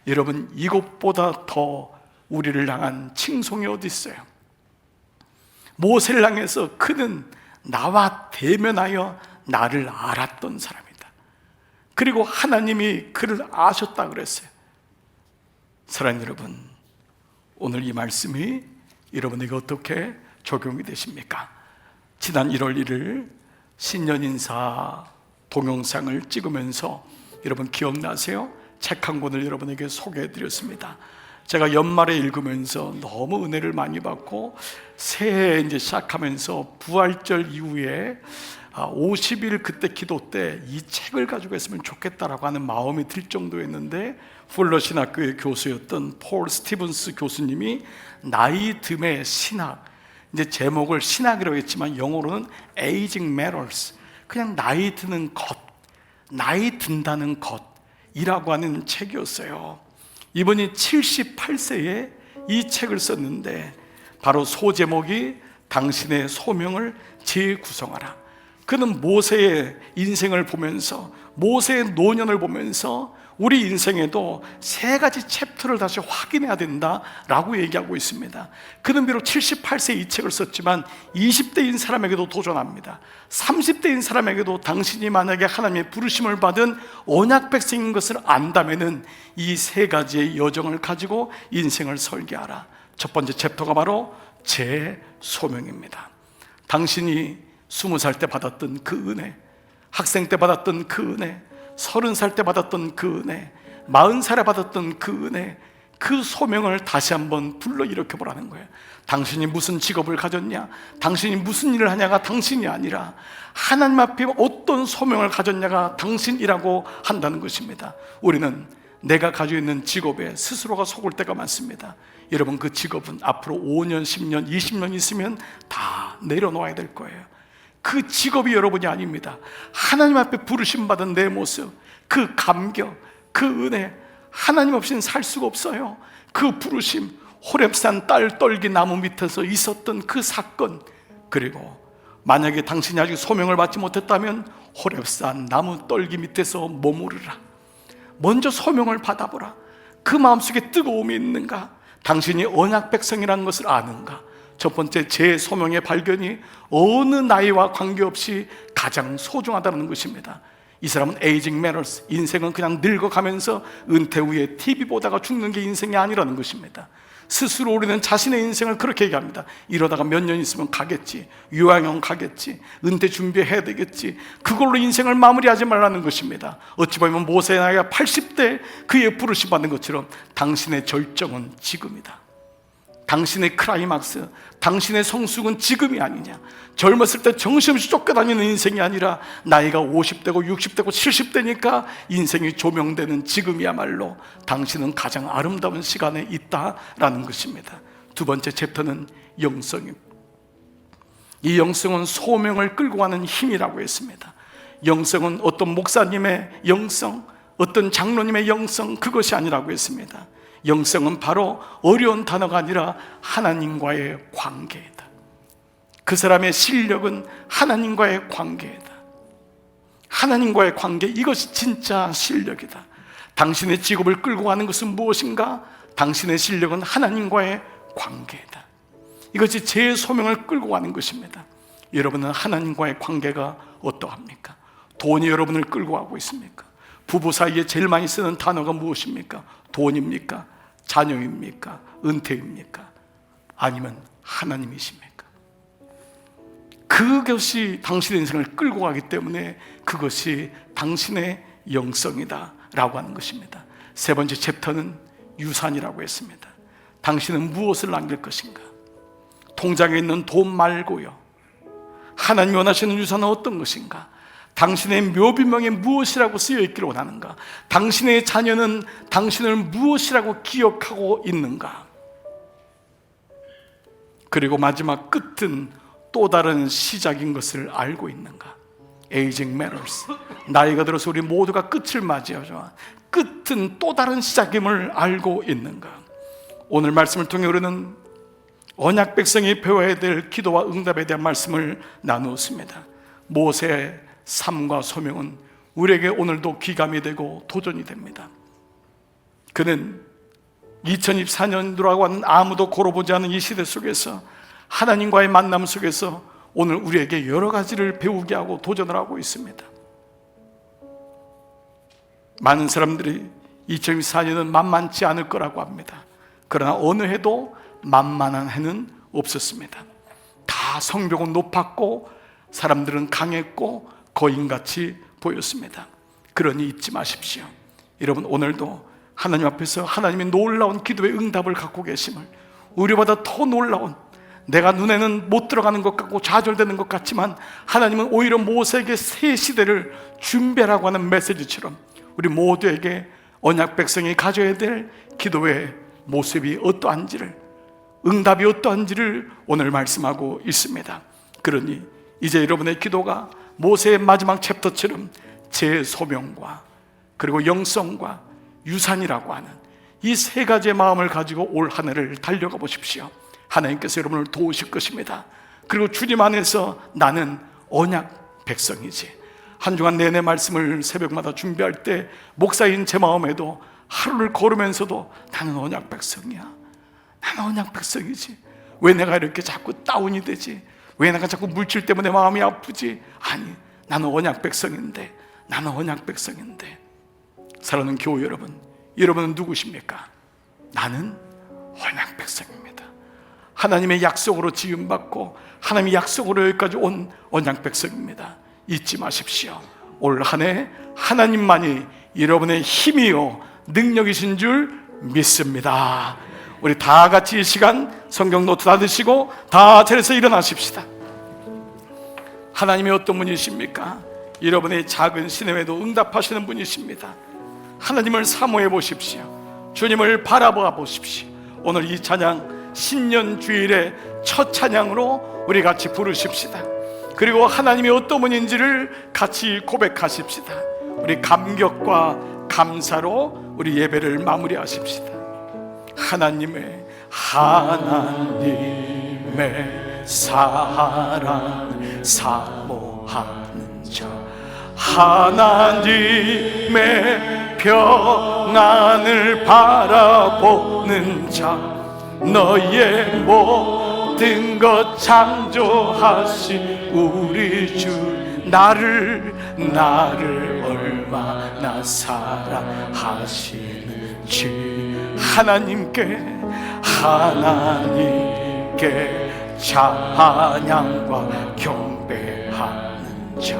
여러분, 이것보다 더 우리를 향한 칭송이 어디 있어요? 모세를 향해서 그는 나와 대면하여 나를 알았던 사람이다. 그리고 하나님이 그를 아셨다 그랬어요. 사랑하는 여러분, 오늘 이 말씀이 여러분에게 어떻게 적용이 되십니까? 지난 1월 1일 신년 인사 동영상을 찍으면서 여러분 기억나세요? 책 한 권을 여러분에게 소개해 드렸습니다. 제가 연말에 읽으면서 너무 은혜를 많이 받고 새해 이제 시작하면서 부활절 이후에 50일 그때 기도 때 이 책을 가지고 있으면 좋겠다라고 하는 마음이 들 정도였는데, 풀러 신학교의 교수였던 폴 스티븐스 교수님이 나이 듦의 신학, 이제 제목을 신학이라고 했지만 영어로는 Aging Matters, 그냥 나이 드는 것, 나이 든다는 것이라고 하는 책이었어요. 이분이 78세에 이 책을 썼는데 바로 소제목이 당신의 소명을 재구성하라. 그는 모세의 인생을 보면서, 모세의 노년을 보면서 우리 인생에도 세 가지 챕터를 다시 확인해야 된다라고 얘기하고 있습니다. 그는 비록 78세에 이 책을 썼지만 20대인 사람에게도 도전합니다. 30대인 사람에게도 당신이 만약에 하나님의 부르심을 받은 언약 백성인 것을 안다면은 이 세 가지의 여정을 가지고 인생을 설계하라. 첫 번째 챕터가 바로 제 소명입니다. 당신이 20살 때 받았던 그 은혜, 학생 때 받았던 그 은혜, 30살 때 받았던 그 은혜, 40살에 받았던 그 은혜, 그 소명을 다시 한번 불러일으켜 보라는 거예요. 당신이 무슨 직업을 가졌냐, 당신이 무슨 일을 하냐가 당신이 아니라 하나님 앞에 어떤 소명을 가졌냐가 당신이라고 한다는 것입니다. 우리는 내가 가지고 있는 직업에 스스로가 속을 때가 많습니다. 여러분, 그 직업은 앞으로 5년, 10년, 20년 있으면 다 내려놓아야 될 거예요. 그 직업이 여러분이 아닙니다. 하나님 앞에 부르심 받은 내 모습, 그 감격, 그 은혜, 하나님 없이는 살 수가 없어요. 그 부르심, 호렙산 딸 떨기 나무 밑에서 있었던 그 사건, 그리고 만약에 당신이 아직 소명을 받지 못했다면 호렙산 나무 떨기 밑에서 머무르라. 먼저 소명을 받아보라. 그 마음속에 뜨거움이 있는가? 당신이 언약 백성이라는 것을 아는가? 첫 번째, 제 소명의 발견이 어느 나이와 관계없이 가장 소중하다는 것입니다. 이 사람은 Aging Matters, 인생은 그냥 늙어가면서 은퇴 후에 TV 보다가 죽는 게 인생이 아니라는 것입니다. 스스로 우리는 자신의 인생을 그렇게 얘기합니다. 이러다가 몇 년 있으면 가겠지, 유학연 가겠지, 은퇴 준비해야 되겠지, 그걸로 인생을 마무리하지 말라는 것입니다. 어찌 보면 모세의 나이가 80대 그의 부르심 받는 것처럼 당신의 절정은 지금이다. 당신의 클라이막스, 당신의 성숙은 지금이 아니냐. 젊었을 때 정신없이 쫓겨다니는 인생이 아니라 나이가 50대고 60대고 70대니까 인생이 조명되는 지금이야말로 당신은 가장 아름다운 시간에 있다라는 것입니다. 두 번째 챕터는 영성입니다. 이 영성은 소명을 끌고 가는 힘이라고 했습니다. 영성은 어떤 목사님의 영성, 어떤 장로님의 영성, 그것이 아니라고 했습니다. 영성은 바로 어려운 단어가 아니라 하나님과의 관계이다. 그 사람의 실력은 하나님과의 관계이다. 하나님과의 관계, 이것이 진짜 실력이다. 당신의 직업을 끌고 가는 것은 무엇인가? 당신의 실력은 하나님과의 관계이다. 이것이 제 소명을 끌고 가는 것입니다. 여러분은 하나님과의 관계가 어떠합니까? 돈이 여러분을 끌고 가고 있습니까? 부부 사이에 제일 많이 쓰는 단어가 무엇입니까? 돈입니까? 자녀입니까? 은퇴입니까? 아니면 하나님이십니까? 그것이 당신의 인생을 끌고 가기 때문에 그것이 당신의 영성이다 라고 하는 것입니다. 세 번째 챕터는 유산이라고 했습니다. 당신은 무엇을 남길 것인가? 통장에 있는 돈 말고요, 하나님이 원하시는 유산은 어떤 것인가? 당신의 묘비명에 무엇이라고 쓰여 있기를 원하는가? 당신의 자녀는 당신을 무엇이라고 기억하고 있는가? 그리고 마지막 끝은 또 다른 시작인 것을 알고 있는가? Aging Matters. 나이가 들어서 우리 모두가 끝을 맞이하죠. 끝은 또 다른 시작임을 알고 있는가? 오늘 말씀을 통해 우리는 언약 백성이 배워야 될 기도와 응답에 대한 말씀을 나누었습니다. 모세의 삶과 소명은 우리에게 오늘도 귀감이 되고 도전이 됩니다. 그는 2024년도라고 하는 아무도 걸어보지 않은 이 시대 속에서 하나님과의 만남 속에서 오늘 우리에게 여러 가지를 배우게 하고 도전을 하고 있습니다. 많은 사람들이 2024년은 만만치 않을 거라고 합니다. 그러나 어느 해도 만만한 해는 없었습니다. 다 성벽은 높았고 사람들은 강했고 거인같이 보였습니다. 그러니 잊지 마십시오. 여러분, 오늘도 하나님 앞에서 하나님의 놀라운 기도의 응답을 갖고 계심을, 우리보다 더 놀라운, 내가 눈에는 못 들어가는 것 같고 좌절되는 것 같지만 하나님은 오히려 모세에게 새 시대를 준비하라고 하는 메시지처럼 우리 모두에게 언약 백성이 가져야 될 기도의 모습이 어떠한지를, 응답이 어떠한지를 오늘 말씀하고 있습니다. 그러니 이제 여러분의 기도가 모세의 마지막 챕터처럼 제 소명과 그리고 영성과 유산이라고 하는 이 세 가지의 마음을 가지고 올 한 해를 달려가 보십시오. 하나님께서 여러분을 도우실 것입니다. 그리고 주님 안에서 나는 언약 백성이지. 한 주간 내내 말씀을 새벽마다 준비할 때 목사인 제 마음에도 하루를 걸으면서도 나는 언약 백성이야, 나는 언약 백성이지. 왜 내가 이렇게 자꾸 다운이 되지? 왜 내가 자꾸 물질 때문에 마음이 아프지? 아니, 나는 언약 백성인데, 나는 언약 백성인데. 사랑하는 교우 여러분, 여러분은 누구십니까? 나는 언약 백성입니다. 하나님의 약속으로 지음받고 하나님의 약속으로 여기까지 온 언약 백성입니다. 잊지 마십시오. 올 한 해 하나님만이 여러분의 힘이요 능력이신 줄 믿습니다. 우리 다 같이 이 시간 성경 노트 다 드시고 다 차려서 일어나십시다. 하나님이 어떤 분이십니까? 여러분의 작은 신음에도 응답하시는 분이십니다. 하나님을 사모해 보십시오. 주님을 바라봐 보십시오. 오늘 이 찬양 신년 주일의 첫 찬양으로 우리 같이 부르십시다. 그리고 하나님이 어떤 분인지를 같이 고백하십시다. 우리 감격과 감사로 우리 예배를 마무리하십시다. 하나님의 사랑 사모하는 자, 하나님의 평안을 바라보는 자, 너의 모든 것 창조하신 우리 주, 나를 얼마나 사랑하시는지 하나님께 찬양과 경배하는 자,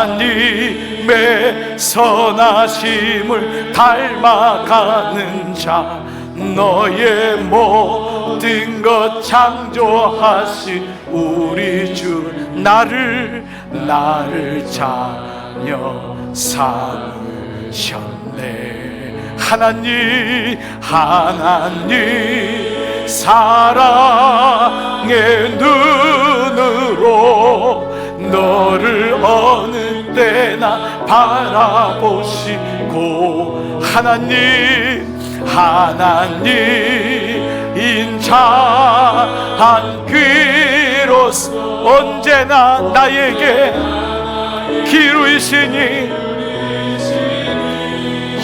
하나님의 선하심을 닮아가는 자, 너의 모든 것 창조하신 우리 주, 나를 자녀 삼으셨네. 하나님 사랑의 눈으로 너를 어느 때나 바라보시고, 하나님 인자한 귀로서 언제나 나에게 기루이시니,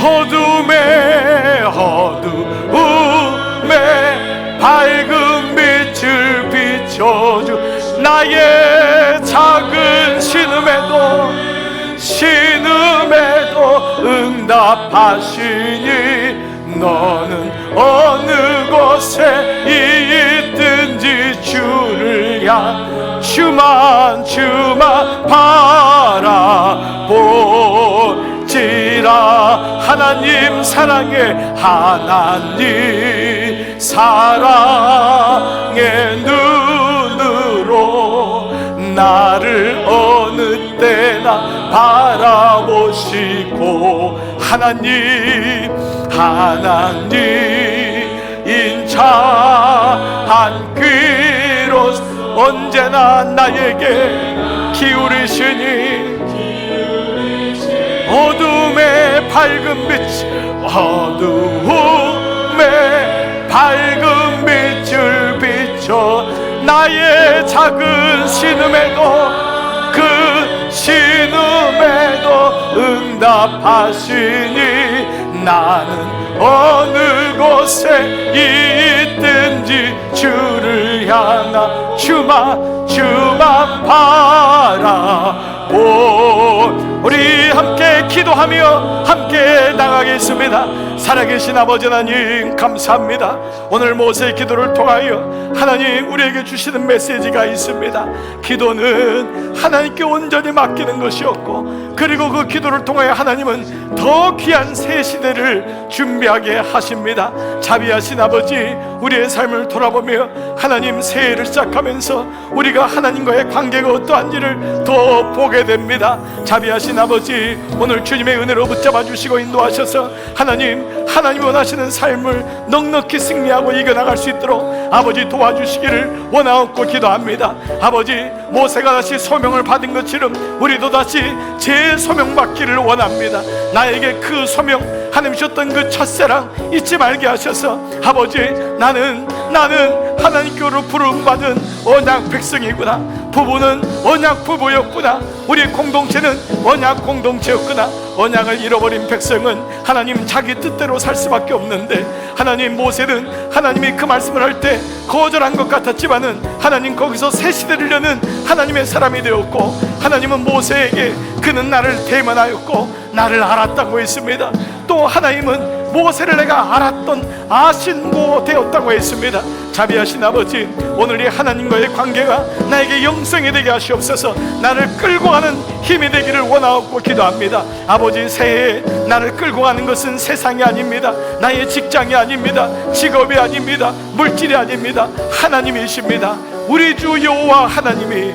어둠에 밝은 빛을 비춰주, 나의 작은 신음에도 응답하시니, 너는 어느 곳에 있든지 주를 향 주만 바라볼지라. 하나님 사랑의 눈으로 나를 어느 때나 바라보시고, 하나님 인자한 귀로 언제나 나에게 기울이시니, 어둠의 밝은 빛을 비춰 나의 작은 신음에도 그 신음에도 응답하시니, 나는 어느 곳에 있든지 주를 향하 주만 바라보. 우리 함께 기도하며 함께 나가겠습니다. 살아계신 아버지 하나님 감사합니다. 오늘 모세의 기도를 통하여 하나님 우리에게 주시는 메시지가 있습니다. 기도는 하나님께 온전히 맡기는 것이었고, 그리고 그 기도를 통하여 하나님은 더 귀한 새 시대를 준비하게 하십니다. 자비하신 아버지, 우리의 삶을 돌아보며 하나님 새해를 시작하면서 우리가 하나님과의 관계가 어떠한지를 더 보게 됩니다. 자비하신 아버지, 오늘 주님의 은혜로 붙잡아 주시고 인도하셔서 하나님 원하시는 삶을 넉넉히 승리하고 이겨나갈 수 있도록 아버지 도와주시기를 원하옵고 기도합니다. 아버지, 모세가 다시 소명을 받은 것처럼 우리도 다시 재소명 받기를 원합니다. 나에게 그 소명, 하나님 주셨던 그 첫사랑 잊지 말게 하셔서 아버지, 나는 하나님께로 부름받은 언약 백성이구나. 부부는 언약 부부였구나. 우리 공동체는 언약 공동체였구나. 언약을 잃어버린 백성은 하나님 자기 뜻대로 살 수밖에 없는데, 하나님 모세는 하나님이 그 말씀을 할 때 거절한 것 같았지만은 하나님 거기서 새 시대를 여는 하나님의 사람이 되었고, 하나님은 모세에게 그는 나를 대면하였고 나를 알았다고 했습니다. 또 하나님은 모세를 내가 알았던 아신고 되었다고 했습니다. 자비하신 아버지, 오늘 이 하나님과의 관계가 나에게 영성이 되게 하시옵소서. 나를 끌고 가는 힘이 되기를 원하옵고 기도합니다. 아버지, 새해에 나를 끌고 가는 것은 세상이 아닙니다. 나의 직장이 아닙니다. 직업이 아닙니다. 물질이 아닙니다. 하나님이십니다. 우리 주 여호와 하나님이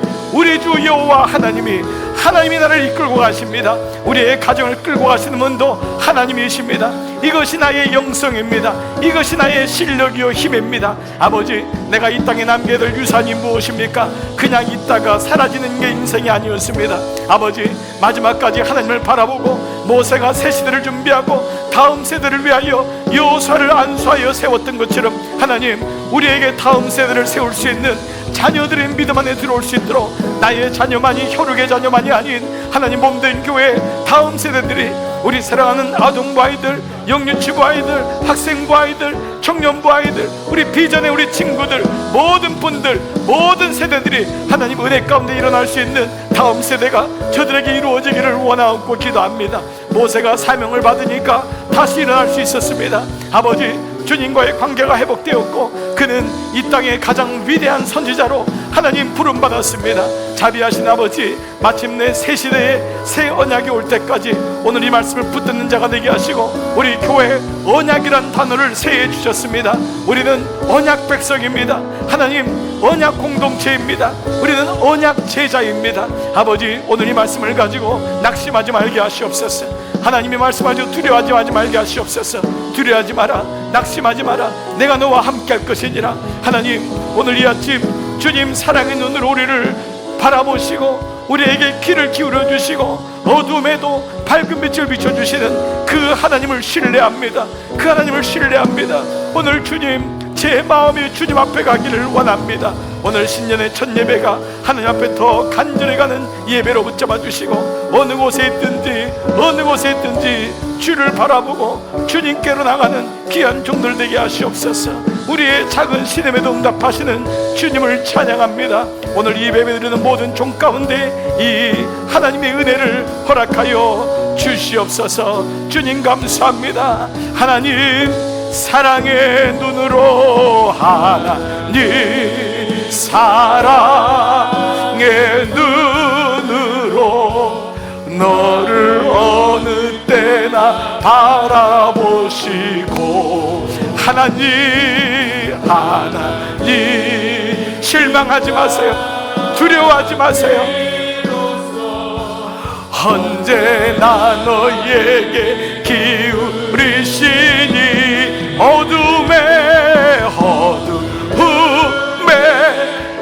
하나님이 나를 이끌고 가십니다. 우리의 가정을 끌고 가시는 분도 하나님이십니다. 이것이 나의 영성입니다. 이것이 나의 실력이요 힘입니다. 아버지, 내가 이 땅에 남겨야 될 유산이 무엇입니까? 그냥 있다가 사라지는 게 인생이 아니었습니다. 아버지, 마지막까지 하나님을 바라보고 모세가 새 시대를 준비하고 다음 세대를 위하여 여호수아를 안수하여 세웠던 것처럼 하나님, 우리에게 다음 세대를 세울 수 있는 자녀들의 믿음 안에 들어올 수 있도록 나의 자녀만이 혈육의 자녀만이 아닌 하나님 몸된 교회 다음 세대들이, 우리 사랑하는 아동부 아이들, 영유치부 아이들, 학생부 아이들, 청년부 아이들, 우리 비전의 우리 친구들, 모든 분들, 모든 세대들이 하나님 은혜 가운데 일어날 수 있는 다음 세대가 저들에게 이루어지기를 원하고 기도합니다. 모세가 사명을 받으니까 다시 일어날 수 있었습니다. 아버지, 주님과의 관계가 회복되었고 그는 이 땅의 가장 위대한 선지자로 하나님 부름받았습니다. 자비하신 아버지, 마침내 새 시대에 새 언약이 올 때까지 오늘 이 말씀을 붙드는 자가 되게 하시고, 우리 교회에 언약이란 단어를 새해 주셨습니다. 우리는 언약 백성입니다. 하나님, 언약 공동체입니다. 우리는 언약 제자입니다. 아버지, 오늘 이 말씀을 가지고 낙심하지 말게 하시옵소서. 하나님이 말씀하시고 두려워하지 말게 하시옵소서. 두려워하지 마라, 낙심하지 마라, 내가 너와 함께 할 것이니라. 하나님, 오늘 이 아침 주님 사랑의 눈으로 우리를 바라보시고 우리에게 귀를 기울여 주시고 어둠에도 밝은 빛을 비춰주시는 그 하나님을 신뢰합니다. 그 하나님을 신뢰합니다. 오늘 주님, 제 마음이 주님 앞에 가기를 원합니다. 오늘 신년의 첫 예배가 하나님 앞에 더 간절히 가는 예배로 붙잡아 주시고, 어느 곳에 있든지 주를 바라보고 주님께로 나가는 귀한 종들 되게 하시옵소서. 우리의 작은 신음에도 응답하시는 주님을 찬양합니다. 오늘 이 예배 드리는 모든 종 가운데 이 하나님의 은혜를 허락하여 주시옵소서. 주님 감사합니다. 하나님, 사랑의 눈으로, 하나님 사랑의 눈으로 너를 어느 때나 바라보시고, 하나님 실망하지 마세요. 두려워하지 마세요. 언제나 너에게 기울이시니 어둠에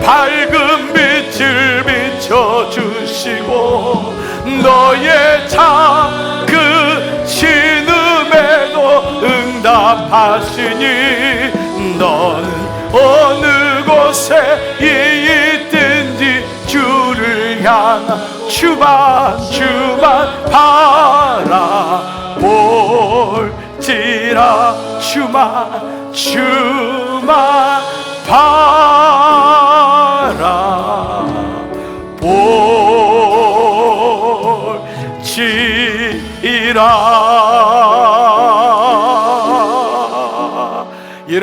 밝은 빛을 비춰주시고, 너의 작은 신음에도 응답하시니, 너는 어느 곳에 있든지 주를 향한 주만 바라볼지라. 주만 바라볼지라.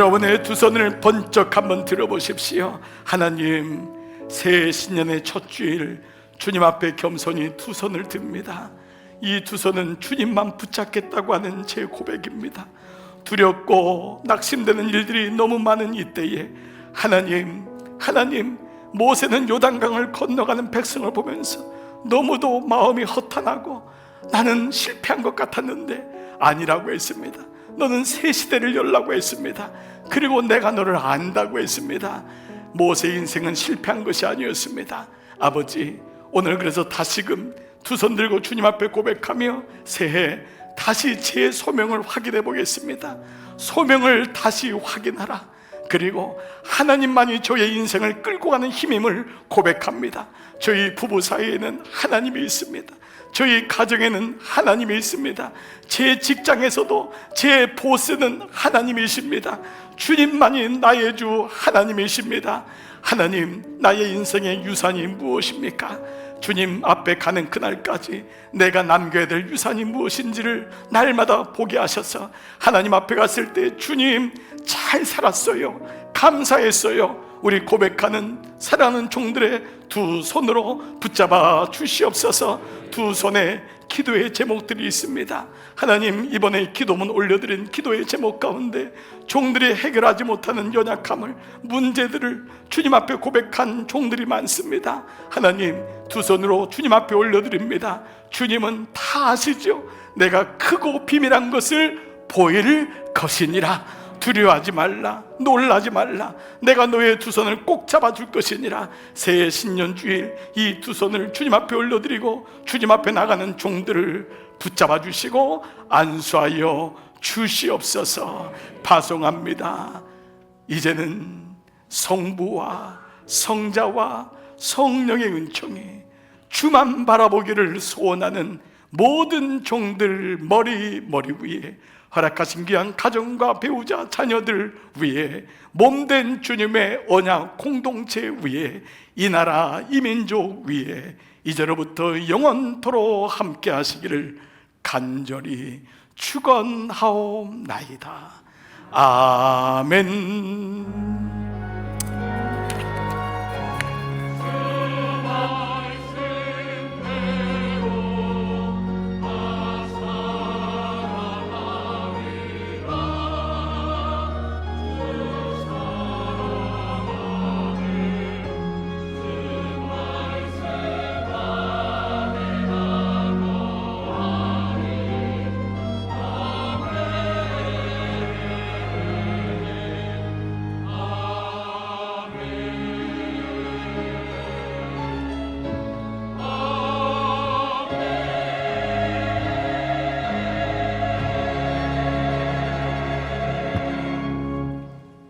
여러분의 두 손을 번쩍 한번 들어보십시오. 하나님, 새 신년의 첫 주일 주님 앞에 겸손히 두 손을 듭니다. 이 두 손은 주님만 붙잡겠다고 하는 제 고백입니다. 두렵고 낙심되는 일들이 너무 많은 이때에 하나님, 모세는 요단강을 건너가는 백성을 보면서 너무도 마음이 허탄하고 나는 실패한 것 같았는데 아니라고 했습니다. 너는 새 시대를 열라고 했습니다. 그리고 내가 너를 안다고 했습니다. 모세 인생은 실패한 것이 아니었습니다. 아버지, 오늘 그래서 다시금 두 손 들고 주님 앞에 고백하며 새해 다시 제 소명을 확인해 보겠습니다. 소명을 다시 확인하라. 그리고 하나님만이 저의 인생을 끌고 가는 힘임을 고백합니다. 저희 부부 사이에는 하나님이 있습니다. 저희 가정에는 하나님이 있습니다. 제 직장에서도 제 보스는 하나님이십니다. 주님만이 나의 주 하나님이십니다. 하나님, 나의 인생의 유산이 무엇입니까? 주님 앞에 가는 그날까지 내가 남겨야 될 유산이 무엇인지를 날마다 보게 하셔서 하나님 앞에 갔을 때 주님 잘 살았어요, 감사했어요, 우리 고백하는 사랑하는 종들의 두 손으로 붙잡아 주시옵소서. 두 손에 기도의 제목들이 있습니다. 하나님, 이번에 기도문 올려드린 기도의 제목 가운데 종들이 해결하지 못하는 연약함을, 문제들을 주님 앞에 고백한 종들이 많습니다. 하나님, 두 손으로 주님 앞에 올려드립니다. 주님은 다 아시죠? 내가 크고 비밀한 것을 보일 것이니라. 두려워하지 말라, 놀라지 말라. 내가 너의 두 손을 꼭 잡아줄 것이니라. 새해 신년주일 이 두 손을 주님 앞에 올려드리고 주님 앞에 나가는 종들을 붙잡아 주시고 안수하여 주시옵소서. 파송합니다. 이제는 성부와 성자와 성령의 은총이 주만 바라보기를 소원하는 모든 종들 머리 위에, 허락하신 귀한 가정과 배우자 자녀들 위에, 몸된 주님의 언약 공동체 위에, 이 나라 이 민족 위에 이제로부터 영원토록 함께 하시기를 간절히 축원하옵나이다. 아멘.